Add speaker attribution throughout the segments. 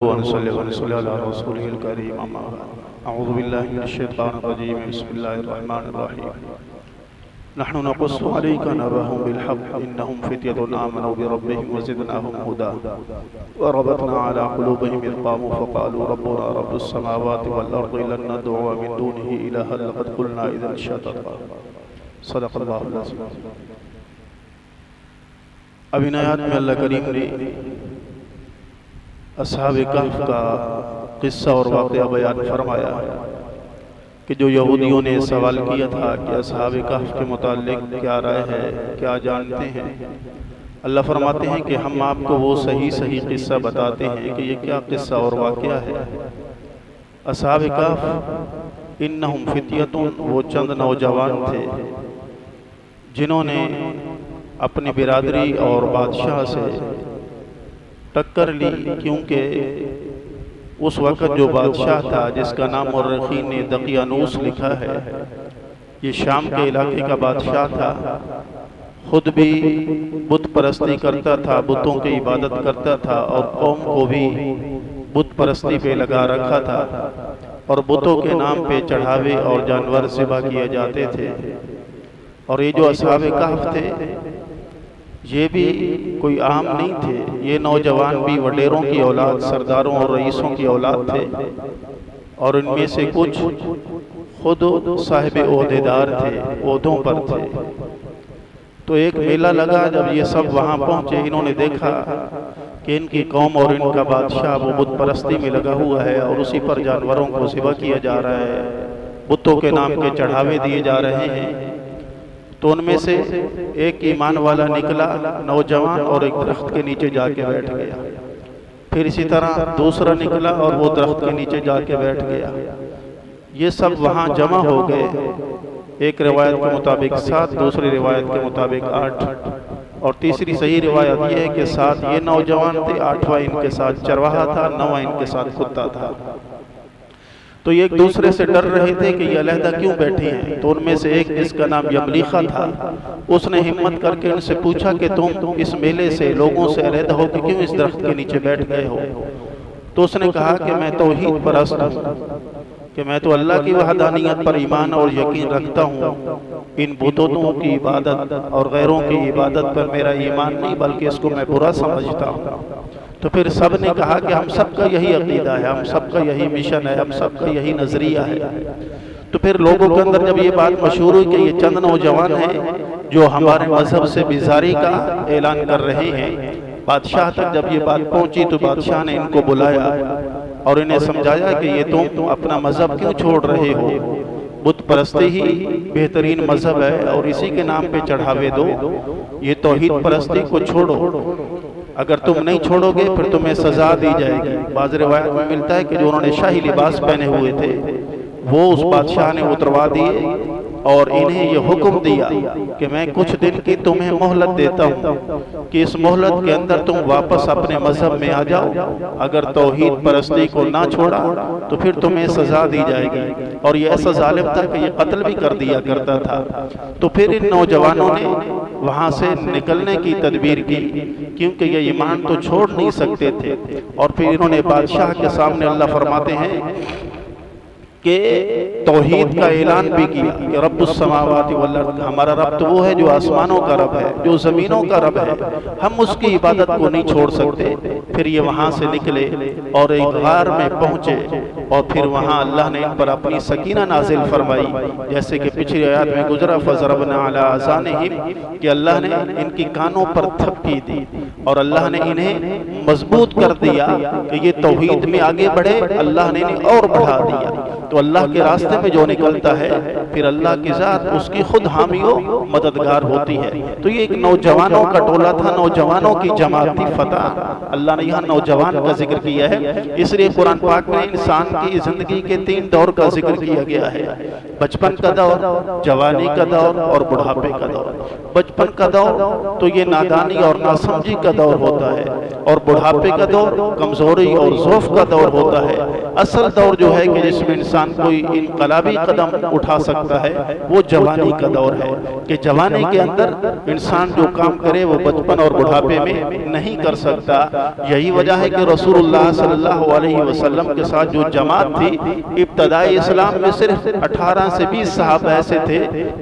Speaker 1: ونصلي على رسوله الكريم أما بعد. أعوذ بالله من الشيطان الرجيم. بسم الله الرحمن الرحيم. نحن نقص عليك نبأهم بالحق إنهم فتية آمنوا بربهم وزدناهم هدى وربطنا على قلوبهم إذ قاموا فقالوا ربنا رب السماوات والأرض لن ندعو من دونه إلها لقد قلنا إذا شططا. صدق اللہ العظیم. ابھی آیات میں اللہ کریم نے اصحاب کہف کا قصہ اور واقعہ بیان فرمایا کہ جو یہودیوں نے سوال کیا تھا کہ اصحاب کہف کے متعلق کیا رائے ہے، کیا جانتے ہیں. اللہ فرماتے ہیں کہ ہم آپ کو وہ صحیح قصہ بتاتے ہیں کہ یہ کیا قصہ اور واقعہ ہے. اصحاب کہف انہم فتیتون، وہ چند نوجوان تھے جنہوں نے اپنی برادری اور بادشاہ سے ٹکر لی، کیونکہ اس وقت جو بادشاہ تھا جس کا نام مورخین نے دقیانوس لکھا ہے، یہ شام کے علاقے کا بادشاہ تھا. خود بھی بت پرستی کرتا تھا، بتوں کی عبادت کرتا تھا اور قوم کو بھی بت پرستی پہ لگا رکھا تھا اور بتوں کے نام پہ چڑھاوے اور جانور ذبح کیے جاتے تھے. اور یہ جو اصحاب کہف تھے یہ بھی کوئی عام نہیں تھے، یہ نوجوان بھی وڈیروں کی اولاد، سرداروں اور رئیسوں کی اولاد تھے اور ان میں سے کچھ خود صاحب عہدیدار تھے، عہدوں پر تھے. تو ایک میلہ لگا، جب یہ سب وہاں پہنچے انہوں نے دیکھا کہ ان کی قوم اور ان کا بادشاہ وہ بت پرستی میں لگا ہوا ہے اور اسی پر جانوروں کو ذبح کیا جا رہا ہے، بتوں کے نام کے چڑھاوے دیے جا رہے ہیں. تو ان میں سے ایک ایمان والا نکلا نوجوان اور ایک درخت کے نیچے جا کے بیٹھ گیا. پھر اسی طرح دوسرا نکلا اور وہ درخت کے نیچے جا کے بیٹھ گیا. یہ سب وہاں جمع ہو گئے، ایک روایت کے مطابق 7، دوسری روایت کے مطابق 8 اور تیسری صحیح روایت یہ ہے کہ 7 یہ نوجوان تھے، 8واں ان کے ساتھ چرواہا تھا، 9واں ان کے ساتھ کتا تھا. تو یہ ایک دوسرے سے ڈر رہے تھے کہ یہ علیحدہ کیوں بیٹھے ہیں. تو ان میں سے ایک جس کا نام یملیخہ تھا، اس نے ہمت کر کے ان سے پوچھا کہ تم اس میلے سے لوگوں سے علیحدہ ہو کہ کیوں اس درخت کے نیچے بیٹھ گئے ہو. تو اس نے کہا کہ میں توحید پرست ہوں، کہ میں تو اللہ کی وحدانیت پر ایمان اور یقین رکھتا ہوں، ان بتوں کی عبادت اور غیروں کی عبادت پر میرا ایمان نہیں بلکہ اس کو میں برا سمجھتا ہوں. تو پھر سب نے کہا کہ ہم سب کا یہی عقیدہ ہے، ہم سب کا یہی مشن ہے، ہم سب کا یہی نظریہ ہے. تو پھر لوگوں کے اندر جب یہ بات مشہور ہوئی کہ یہ چند نوجوان ہیں جو ہمارے مذہب سے بیزاری کا اعلان کر رہے ہیں، بادشاہ تک جب یہ بات پہنچی تو بادشاہ نے ان کو بلایا اور انہیں سمجھایا کہ یہ تم اپنا مذہب کیوں چھوڑ رہے ہو، بت پرستی ہی بہترین مذہب ہے اور اسی کے نام پہ چڑھاوے دو، یہ توحید پرستی کو چھوڑو. اگر تم نہیں چھوڑو گے پھر تمہیں سزا دی جائے گی. بعض روایت میں ملتا ہے کہ جو انہوں نے شاہی لباس پہنے ہوئے تھے وہ اس بادشاہ نے اتروا دیے اور انہیں یہ حکم دیا کہ میں کچھ دن کی تمہیں مہلت دیتا ہوں کہ اس مہلت کے اندر تم واپس اپنے مذہب میں آ جاؤ. اگر توحید پرستی کو نہ چھوڑا تو پھر تمہیں سزا دی جائے گی. اور یہ ایسا ظالم تھا کہ یہ قتل بھی کر دیا کرتا تھا. تو پھر ان نوجوانوں نے وہاں سے نکلنے کی تدبیر کی کیونکہ یہ ایمان تو چھوڑ نہیں سکتے تھے. اور پھر انہوں نے بادشاہ کے سامنے اللہ فرماتے ہیں کہ توحید کا اعلان بھی کیا کہ رب السماوات والارض، ہمارا رب تو وہ ہے جو آسمانوں کا رب ہے، جو زمینوں کا رب ہے، ہم اس کی عبادت کو نہیں چھوڑ سکتے. پھر یہ وہاں سے نکلے اور ایک غار میں پہنچے اور پھر وہاں اللہ نے ان پر اپنی سکینہ نازل فرمائی، جیسے کہ پچھلی آیات میں گزرا فَضَرَبْنَا عَلَىٰ آذَانِهِمْ کہ اللہ نے ان کی کانوں پر تھپکی دی اور اللہ نے انہیں مضبوط کر دیا کہ یہ توحید میں آگے بڑھے. اللہ نے انہیں اور بڑھا دیا. تو اللہ کے راستے میں جو نکلتا ہے پھر اللہ کی ذات اس کی خود حامی و مددگار ہوتی ہے. تو یہ ایک نوجوانوں کا ٹولہ تھا، نوجوانوں کی جماعت تھی فتح. اللہ نے یہاں نوجوان کا ذکر کیا ہے، اس لیے قرآن پاک میں انسان کی زندگی کے 3 دور کا ذکر کیا گیا ہے: بچپن کا دور، جوانی کا دور اور بڑھاپے کا دور. بچپن کا دور تو یہ نادانی اور ناسمجھی کا دور ہوتا ہے اور بڑھاپے کا دور کمزوری اور ضعف کا دور ہوتا ہے. اصل دور جو ہے کہ جس میں انسان کوئی انقلابی قدم اٹھا سکتا ہے وہ جوانی کا دور ہے، کہ جوانی کے اندر انسان جو کام کرے وہ بچپن اور بڑھاپے میں نہیں کر سکتا۔ یہی وجہ ہے کہ رسول اللہ صلی اللہ علیہ وسلم کے ساتھ جو جماعت تھی، ابتدائی اسلام میں صرف 18 سے 20 صحابہ ایسے تھے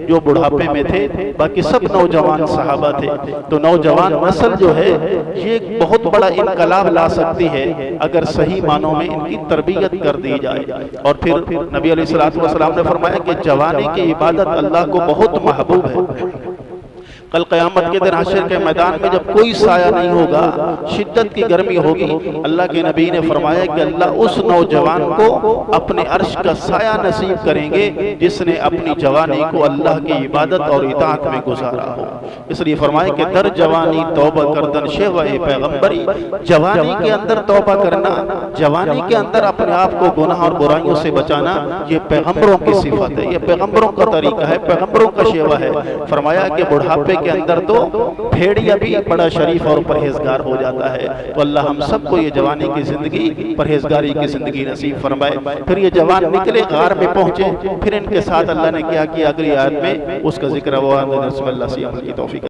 Speaker 1: جو بڑھاپے میں تھے، باقی سب نوجوان صحابہ تھے۔ تو نوجوان نسل جو ہے یہ ایک بہت بڑا انقلاب لا سکتی ہے اگر صحیح معنوں میں ان کی تربیت کر دی جائے۔ اور پھر نبی علیہ السلام نے فرمایا کہ جوانی کی عبادت اللہ کو بہت محبوب ہے۔ کل قیامت کے دن حشر کے میدان میں جب کوئی سایہ نہیں ہوگا، شدت کی گرمی ہوگی، اللہ کے نبی نے فرمایا کہ اللہ اس نوجوان کو اپنے عرش کا سایہ نصیب کریں گے جس نے اپنی جوانی کو اللہ کی عبادت اور اطاعت میں گزارا ہو۔ اس لیے فرمایا کہ در جوانی توبہ کردن شیوہ پیغمبری، جوانی کے اندر توبہ کرنا، جوانی کے اندر اپنے آپ کو گناہ اور برائیوں سے بچانا، یہ پیغمبروں کی صفت ہے، یہ پیغمبروں کا طریقہ ہے، پیغمبروں کا شیوہ ہے۔ فرمایا کہ بڑھاپے کے اندر تو بھیڑیا بھی بڑا شریف اور پرہیزگار ہو جاتا ہے۔ تو اللہ ہم سب کو یہ جوانی کی زندگی، پرہیزگاری کی زندگی نصیب فرمائے۔ پھر یہ جوان نکلے، غار میں پہنچے، پھر ان کے ساتھ اللہ نے کیا کیا اگلی آیت میں اس کا ذکر ہوا۔ رسول اللہ صلی اللہ علیہ وسلم کی توفیق